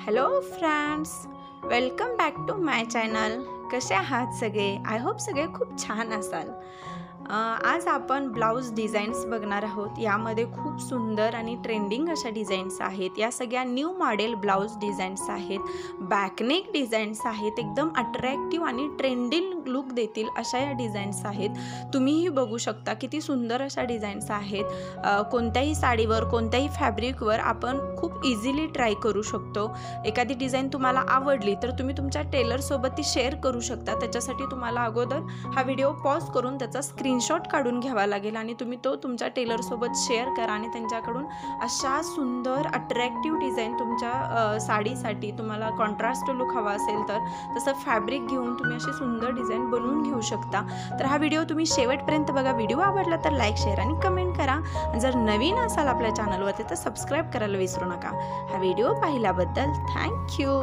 Hello friends, welcome back to my channel. कसे आहात सगळे? आय होप सगळे खूप छान असाल। आज आपण ब्लाउज डिझाईन्स बघणार आहोत। यामध्ये खूप सुंदर आणि ट्रेंडिंग अशा डिझाईन्स आहेत। या सगळ्या न्यू मॉडेल ब्लाउज डिझाईन्स आहेत, बॅकनेक डिझाईन्स आहेत, एकदम अट्रॅक्टिव्ह आणि ट्रेंडिंग लुक देतील अशा या डिझाईन्स आहेत। तुम्हीही बघू शकता किती सुंदर अशा डिझाईन्स आहेत। कोणत्याही साडीवर, कोणत्याही फॅब्रिकवर आपण खूप इझिली ट्राय करू शकतो। एखादी डिझाईन तुम्हाला आवडली तर तुम्ही तुमच्या टेलरसोबत ती शेअर करू शकता। त्याच्यासाठी तुम्हाला अगोदर हा व्हिडिओ पॉज करून त्याचा स्क्रीनशॉट काढून घ्यावा लागेल आणि तुम्ही तो तुमच्या टेलरसोबत शेअर करा आणि त्यांच्याकडून अशा सुंदर अट्रॅक्टिव्ह डिझाईन तुमच्या साडीसाठी, तुम्हाला कॉन्ट्रास्ट लुक हवा असेल तर तसं फॅब्रिक घेऊन तुम्ही अशी सुंदर डिझाईन बनवून घेऊ शकता। तर हा व्हिडिओ तुम्ही शेवटपर्यंत बघा। व्हिडिओ आवडला तर लाईक, शेअर आणि कमेंट करा। जर नवीन असाल आपल्या चॅनलवरती तर सबस्क्राईब करायला विसरू नका। हा व्हिडिओ पाहिल्याबद्दल थँक्यू।